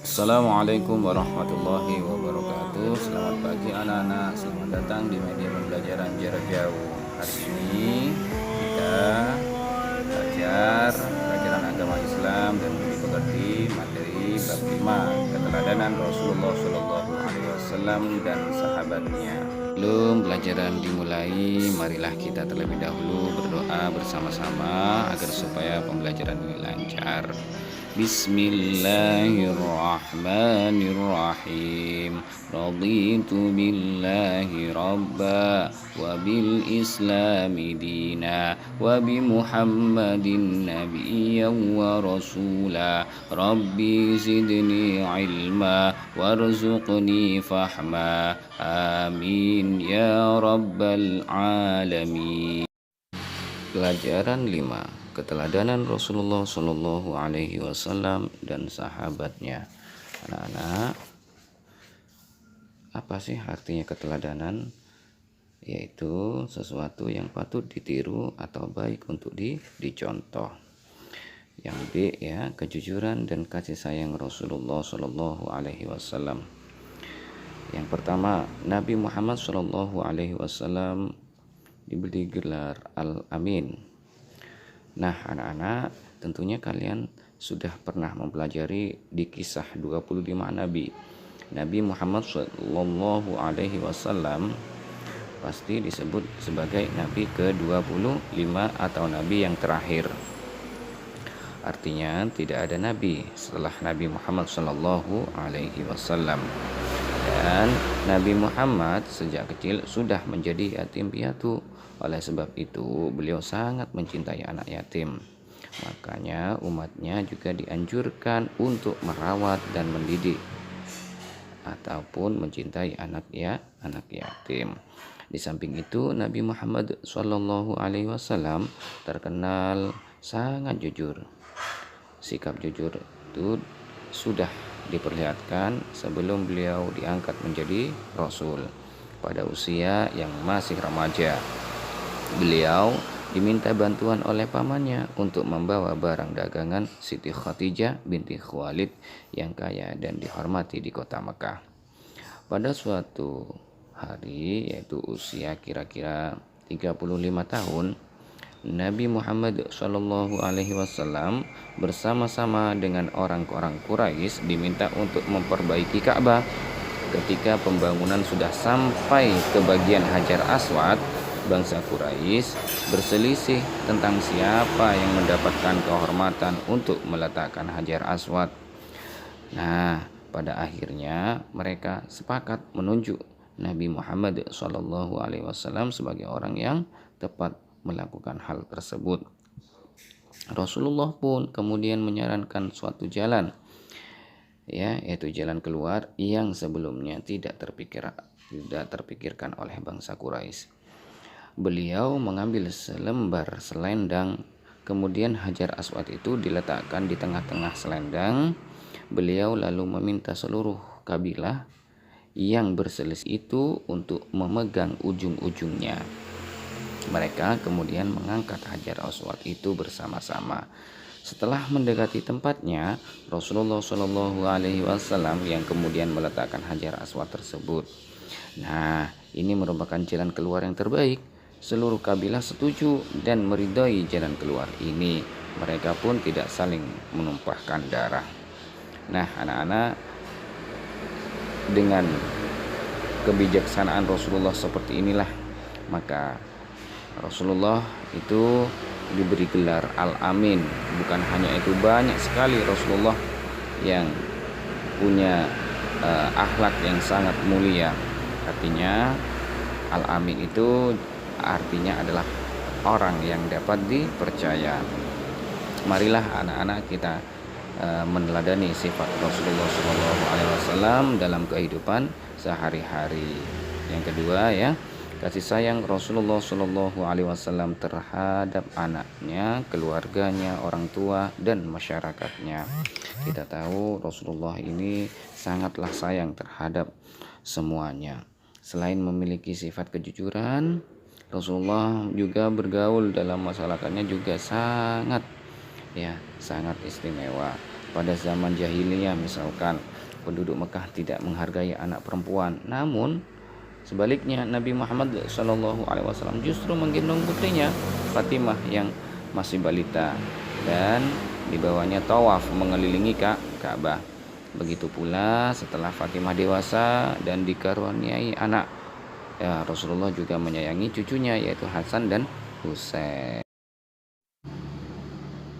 Assalamualaikum warahmatullahi wabarakatuh. Selamat pagi anak-anak. Selamat datang di media pembelajaran jarak jauh. Hari ini kita belajar pelajaran agama Islam dan budi pekerti materi bab 5 keteladanan Rasulullah Shallallahu Alaihi Wasallam dan sahabatnya. Sebelum pelajaran dimulai, marilah kita terlebih dahulu berdoa bersama-sama agar supaya pembelajaran ini lancar. Bismillahirrahmanirrahim. Raditu billahi rabba wa bil islami dina wa bi muhammadin nabiyyan wa rasula. Rabbi zidni ilma warzuqni fahma. Amin ya rabbal alamin. Pelajaran 5. Keteladanan Rasulullah Shallallahu Alaihi Wasallam dan sahabatnya. Anak-anak, apa sih artinya keteladanan? Yaitu sesuatu yang patut ditiru atau baik untuk dicontoh. Yang B ya, kejujuran dan kasih sayang Rasulullah Shallallahu Alaihi Wasallam. Yang pertama, Nabi Muhammad Shallallahu Alaihi Wasallam diberi gelar Al-Amin. Nah anak-anak, tentunya kalian sudah pernah mempelajari di kisah 25 Nabi. Nabi Muhammad Shallallahu Alaihi Wasallam pasti disebut sebagai Nabi ke-25 atau Nabi yang terakhir. Artinya tidak ada Nabi setelah Nabi Muhammad Shallallahu Alaihi Wasallam. Dan Nabi Muhammad sejak kecil sudah menjadi yatim piatu. Oleh sebab itu beliau sangat mencintai anak yatim. Makanya umatnya juga dianjurkan untuk merawat dan mendidik ataupun mencintai anak yatim. Di samping itu Nabi Muhammad Shallallahu Alaihi Wasallam terkenal sangat jujur. Sikap jujur itu sudah diperlihatkan sebelum beliau diangkat menjadi Rasul. Pada usia yang masih remaja, beliau diminta bantuan oleh pamannya untuk membawa barang dagangan Siti Khadijah binti Khuwailid yang kaya dan dihormati di kota Mekah. Pada suatu hari, yaitu usia kira-kira 35 tahun, Nabi Muhammad Shallallahu Alaihi Wasallam bersama-sama dengan orang-orang Quraisy diminta untuk memperbaiki Ka'bah. Ketika pembangunan sudah sampai ke bagian Hajar Aswad, bangsa Quraisy berselisih tentang siapa yang mendapatkan kehormatan untuk meletakkan Hajar Aswad. Nah, pada akhirnya mereka sepakat menunjuk Nabi Muhammad Shallallahu Alaihi Wasallam sebagai orang yang tepat melakukan hal tersebut. Rasulullah pun kemudian menyarankan suatu jalan, yaitu jalan keluar yang sebelumnya tidak terpikirkan oleh bangsa Quraisy. Beliau mengambil selembar selendang, kemudian Hajar Aswad itu diletakkan di tengah-tengah selendang. Beliau lalu meminta seluruh kabilah yang berselisih itu untuk memegang ujung-ujungnya. Mereka kemudian mengangkat Hajar Aswad itu bersama-sama. Setelah mendekati tempatnya, Rasulullah Shallallahu Alaihi Wasallam yang kemudian meletakkan Hajar Aswad tersebut. Nah, ini merupakan jalan keluar yang terbaik. Seluruh kabilah setuju dan meridhai jalan keluar ini. Mereka pun tidak saling menumpahkan darah. Nah, anak-anak, dengan kebijaksanaan Rasulullah seperti inilah, maka Rasulullah itu diberi gelar Al-Amin. Bukan hanya itu, banyak sekali Rasulullah yang punya akhlak yang sangat mulia. Artinya Al-Amin itu artinya adalah orang yang dapat dipercaya. Marilah anak-anak kita meneladani sifat Rasulullah SAW dalam kehidupan sehari-hari. Yang kedua ya, kasih sayang Rasulullah SAW terhadap anaknya, keluarganya, orang tua, dan masyarakatnya. Kita tahu Rasulullah ini sangatlah sayang terhadap semuanya. Selain memiliki sifat kejujuran, Rasulullah juga bergaul dalam masyarakatnya juga sangat istimewa. pada zaman jahiliyah misalkan penduduk Mekah tidak menghargai anak perempuan, namun sebaliknya Nabi Muhammad SAW justru menggendong putrinya Fatimah yang masih balita dan dibawanya tawaf mengelilingi Ka'bah. Begitu pula setelah Fatimah dewasa dan dikaruniai anak, ya, Rasulullah juga menyayangi cucunya yaitu Hasan dan Husain.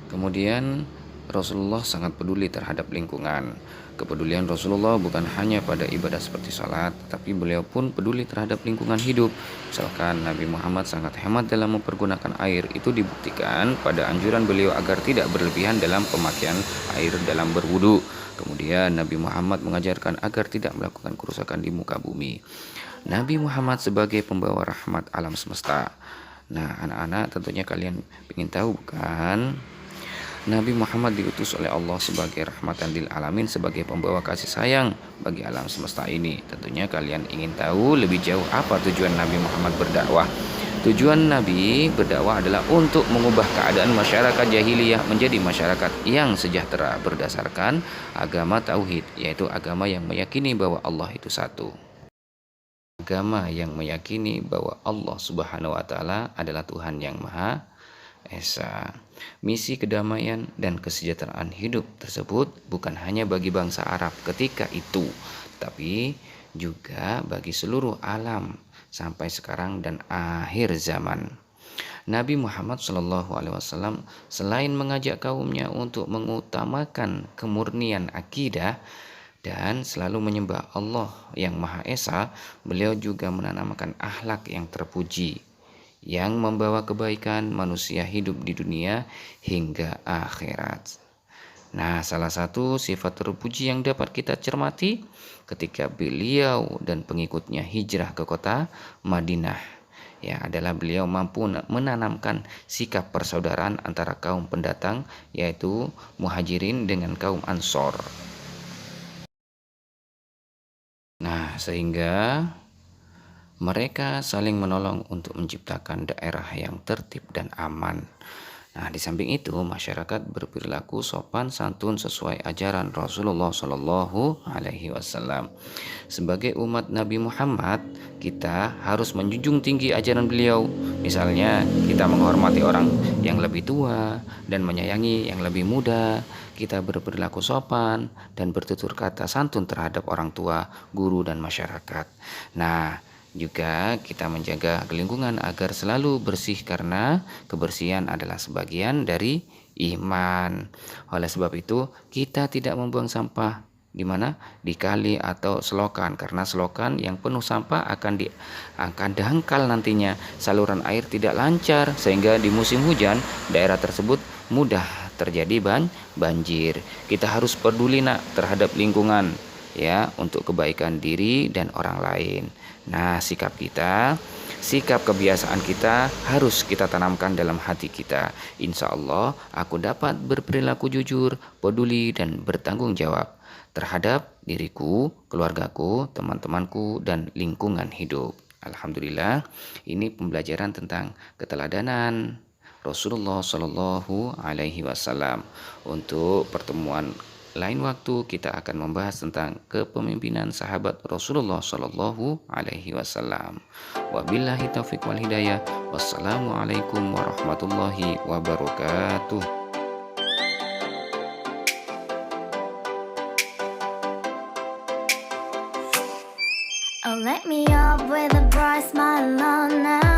Kemudian Rasulullah sangat peduli terhadap lingkungan. Kepedulian Rasulullah bukan hanya pada ibadah seperti salat, tapi beliau pun peduli terhadap lingkungan hidup. Misalkan Nabi Muhammad sangat hemat dalam mempergunakan air. Itu dibuktikan pada anjuran beliau agar tidak berlebihan dalam pemakaian air dalam berwudu. Kemudian Nabi Muhammad mengajarkan agar tidak melakukan kerusakan di muka bumi. Nabi Muhammad sebagai pembawa rahmat alam semesta. Nah, anak-anak, tentunya kalian ingin tahu bukan? Nabi Muhammad diutus oleh Allah sebagai rahmatan lil alamin, sebagai pembawa kasih sayang bagi alam semesta ini. Tentunya kalian ingin tahu lebih jauh apa tujuan Nabi Muhammad berdakwah. Tujuan Nabi berdakwah adalah untuk mengubah keadaan masyarakat jahiliyah menjadi masyarakat yang sejahtera berdasarkan agama tauhid, yaitu agama yang meyakini bahwa Allah itu satu. Agama yang meyakini bahwa Allah Subhanahu wa taala adalah Tuhan yang Maha Esa. Misi kedamaian dan kesejahteraan hidup tersebut bukan hanya bagi bangsa Arab ketika itu, tapi juga bagi seluruh alam sampai sekarang dan akhir zaman. Nabi Muhammad SAW selain mengajak kaumnya untuk mengutamakan kemurnian akidah dan selalu menyembah Allah yang Maha Esa, beliau juga menanamkan akhlak yang terpuji yang membawa kebaikan manusia hidup di dunia hingga akhirat. Nah, salah satu sifat terpuji yang dapat kita cermati ketika beliau dan pengikutnya hijrah ke kota Madinah, ya, adalah beliau mampu menanamkan sikap persaudaraan antara kaum pendatang, yaitu Muhajirin dengan kaum Ansor. Nah, sehingga mereka saling menolong untuk menciptakan daerah yang tertib dan aman. Nah, di samping itu masyarakat berperilaku sopan santun sesuai ajaran Rasulullah Shallallahu Alaihi Wasallam. Sebagai umat Nabi Muhammad, kita harus menjunjung tinggi ajaran beliau. Misalnya, kita menghormati orang yang lebih tua dan menyayangi yang lebih muda. Kita berperilaku sopan dan bertutur kata santun terhadap orang tua, guru, dan masyarakat. Nah, juga kita menjaga lingkungan agar selalu bersih karena kebersihan adalah sebagian dari iman. Oleh sebab itu, kita tidak membuang sampah di mana? Di kali atau selokan, karena selokan yang penuh sampah akan dangkal nantinya. Saluran air tidak lancar sehingga di musim hujan daerah tersebut mudah terjadi banjir. Kita harus peduli terhadap lingkungan, ya, untuk kebaikan diri dan orang lain. Nah, sikap kebiasaan kita harus kita tanamkan dalam hati kita. Insya Allah aku dapat berperilaku jujur, peduli, dan bertanggung jawab terhadap diriku, keluargaku, teman-temanku, dan lingkungan hidup. Alhamdulillah, ini pembelajaran tentang keteladanan Rasulullah Shallallahu Alaihi Wasallam. Untuk pertemuan lain waktu kita akan membahas tentang kepemimpinan sahabat Rasulullah Shallallahu Alaihi Wasallam. Wabillahi taufiq wal hidayah. Wassalamualaikum warahmatullahi wabarakatuh. Oh, let me up with a bright smile on now.